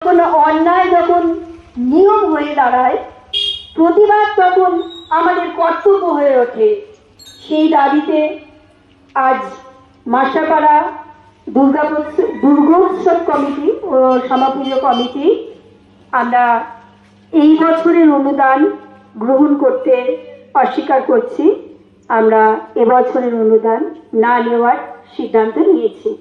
কোনো অন্যায় যখন নিয়ম হয়ে দাঁড়ায়, প্রতিবাদ তখন আমাদের কর্তব্য হয়ে ওঠে। সেই দাবিতে আজ মাসাপাড়া দুর্গোৎসব কমিটি ও সমাপুজো কমিটি আমরা এই বছরের অনুদান গ্রহণ করতে অস্বীকার করছি। আমরা এবছরের অনুদান না নেওয়ার সিদ্ধান্ত নিয়েছি।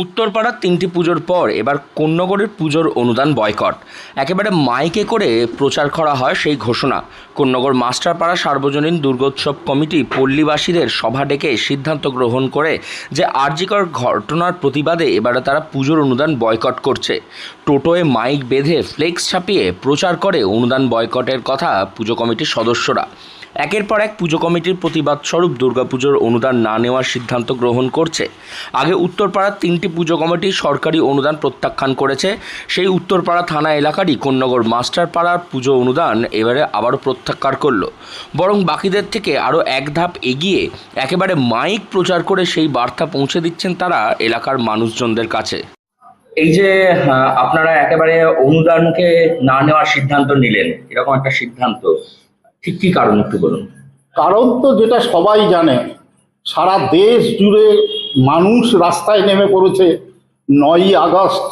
উত্তরপাড়ার 3টি পুজোর পর এবার কোন্নগরের পুজোর অনুদান বয়কট। একেবারে মাইকে করে প্রচার করা হয় সেই ঘোষণা। কোন্নগর মাস্টারপাড়া সার্বজনীন দুর্গোৎসব কমিটি পল্লীবাসীদের সভা ডেকে সিদ্ধান্ত গ্রহণ করে যে আরজিকর ঘটনার প্রতিবাদে এবারে তারা পুজোর অনুদান বয়কট করছে। টোটোয় মাইক বেঁধে ফ্লেক্স ছাপিয়ে প্রচার করে অনুদান বয়কটের কথা পুজো কমিটির সদস্যরা। একের পর এক পুজো কমিটির প্রতিবাদ স্বরূপ দুর্গাপুজোর অনুদান না নেওয়ার সিদ্ধান্ত গ্রহণ করছে। আগে উত্তরপাড়ার 3টি পুজো কমিটি সরকারি অনুদান প্রত্যাখ্যান করেছে। সেই উত্তরপাড়া থানা এলাকারই কোন্নগর মাস্টারপাড়ার পুজো অনুদান এবারে আবারও প্রত্যাখ্যান করলো। বরং বাকিদের থেকে আরও এক ধাপ এগিয়ে একেবারে মাইক প্রচার করে সেই বার্তা পৌঁছে দিচ্ছেন তারা এলাকার মানুষজনদের কাছে। এই যে আপনারা একেবারে অনুদানকে না নেওয়ার সিদ্ধান্ত নিলেন, এরকম একটা সিদ্ধান্ত ঠিক কি কারণ একটু বলুন। কারণ তো যেটা সবাই জানে, সারা দেশ জুড়ে মানুষ রাস্তায় নেমে পড়েছে 9ই আগস্ট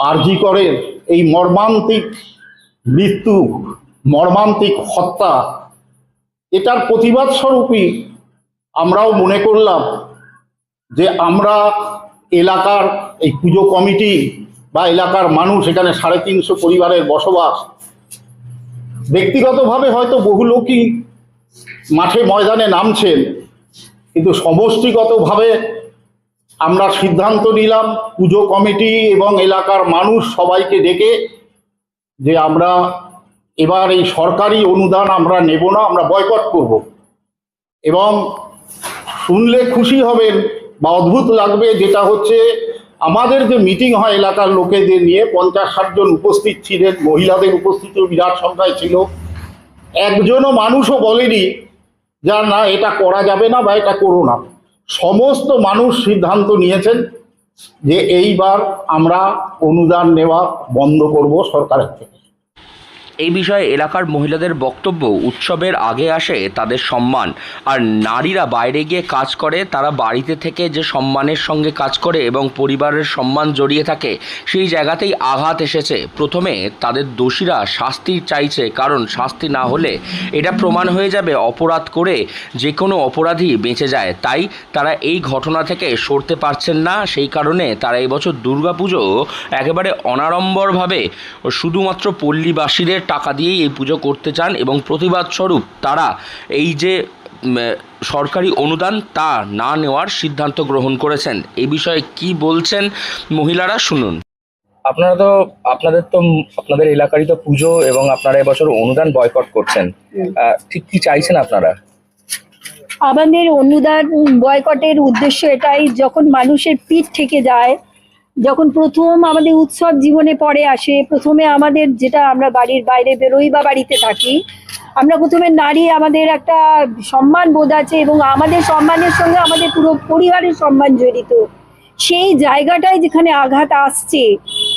আরজি করের এই মর্মান্তিক মৃত্যু, মর্মান্তিক হত্যা, এটার প্রতিবাদ স্বরূপই আমরাও মনে করলাম যে আমরা এলাকার এই পুজো কমিটি বা এলাকার মানুষ, এখানে 350 পরিবারের বসবাস, ব্যক্তিগতভাবে হয়তো বহু লোকই মাঠে ময়দানে নামছেন, কিন্তু সমষ্টিগতভাবে আমরা সিদ্ধান্ত নিলাম পুজো কমিটি এবং এলাকার মানুষ সবাইকে ডেকে যে আমরা এবার এই সরকারি অনুদান আমরা নেব না, আমরা বয়কট করব। এবং শুনলে খুশি হবেন বা অদ্ভুত লাগবে, যেটা হচ্ছে আমাদের যে মিটিং হয় এলাকার লোকেদের নিয়ে 50-60 জন উপস্থিত ছিলেন, মহিলাদের উপস্থিতিও বিরাট সংখ্যায় ছিল। একজনও মানুষও বলেনি যা না এটা করা যাবে না বা এটা করো না। সমস্ত মানুষ সিদ্ধান্ত নিয়েছেন যে এইবার আমরা অনুদান নেওয়া বন্ধ করব সরকারের থেকে। এই বিষয়ে এলাকার মহিলাদের বক্তব্য, উৎসবের আগে আসে তাদের সম্মান, আর নারীরা বাইরে গিয়ে কাজ করে, তারা বাড়িতে থেকে যে সম্মানের সঙ্গে কাজ করে এবং পরিবারের সম্মান জড়িয়ে থাকে, সেই জায়গাতেই আঘাত এসেছে। প্রথমে তাদের দোষীরা শাস্তি চাইছে, কারণ শাস্তি না হলে এটা প্রমাণ হয়ে যাবে অপরাধ করে যে কোনো অপরাধী বেঁচে যায়। তাই তারা এই ঘটনা থেকে সরতে পারছেন না। সেই কারণে তারা এবছর দুর্গাপুজো একেবারে অনাড়ম্বরভাবে শুধুমাত্র পল্লীবাসীদের টাকা দিয়েই এই পুজো করতে চান এবং প্রতিবাদ স্বরূপ তারা এই যে সরকারি অনুদান তা না নেওয়ার সিদ্ধান্ত গ্রহণ করেছেন। এই বিষয়ে কি বলছেন মহিলারা, শুনুন। আপনাদের এলাকারই তো পুজো এবং আপনারা এবছর অনুদান বয়কট করছেন, ঠিক কি চাইছেন আপনারা? আমাদের অনুদান বয়কটের উদ্দেশ্য এটাই, যখন মানুষের পিঠ থেকে যায়, যখন প্রথম আমাদের উৎসব জীবনে পরে আসে, প্রথমে আমাদের যেটা আমরা বাড়ির বাইরে বেরোই বা বাড়িতে থাকি, আমরা প্রথমে নারী, আমাদের একটা সম্মান বোধ আছে এবং আমাদের সম্মানের সঙ্গে আমাদের পুরো পরিবারের সম্মান জড়িত। সেই জায়গাটায় যেখানে আঘাত আসছে,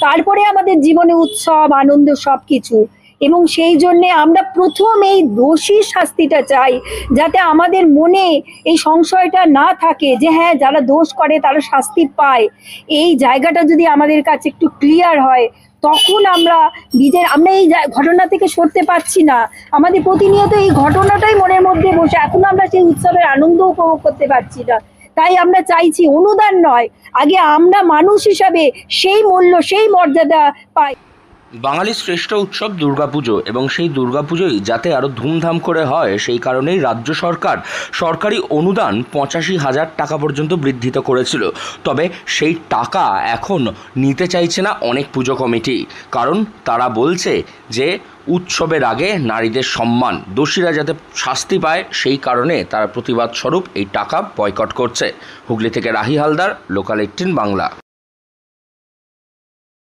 তারপরে আমাদের জীবনে উৎসব, আনন্দ সব কিছু। এবং সেই জন্যে আমরা প্রথম এই দোষীর শাস্তিটা চাই, যাতে আমাদের মনে এই সংশয়টা না থাকে যে হ্যাঁ, যারা দোষ করে তারা শাস্তি পায়। এই জায়গাটা যদি আমাদের কাছে একটু ক্লিয়ার হয়, তখন আমরা এই ঘটনা থেকে সরতে পারছি না। আমাদের প্রতিনিয়ত এই ঘটনাটাই মনের মধ্যে বসে, এখন আমরা সেই উৎসবের আনন্দ উপভোগ করতে পারছি না। তাই আমরা চাইছি অনুদান নয়, আগে আমরা মানুষ হিসাবে সেই মূল্য, সেই মর্যাদা পাই। বাঙালির শ্রেষ্ঠ উৎসব দুর্গাপুজো, এবং সেই দুর্গাপুজোই যাতে আরও ধুমধাম করে হয়, সেই কারণেই রাজ্য সরকার সরকারি অনুদান 85,000 টাকা পর্যন্ত বৃদ্ধিত করেছিল। তবে সেই টাকা এখন নিতে চাইছে না অনেক পুজো কমিটি, কারণ তারা বলছে যে উৎসবের আগে নারীদের সম্মান, দোষীরা যাতে শাস্তি পায়, সেই কারণে তারা প্রতিবাদ স্বরূপ এই টাকা বয়কট করছে। হুগলি থেকে রাহি হালদার, লোকাল 18 বাংলা।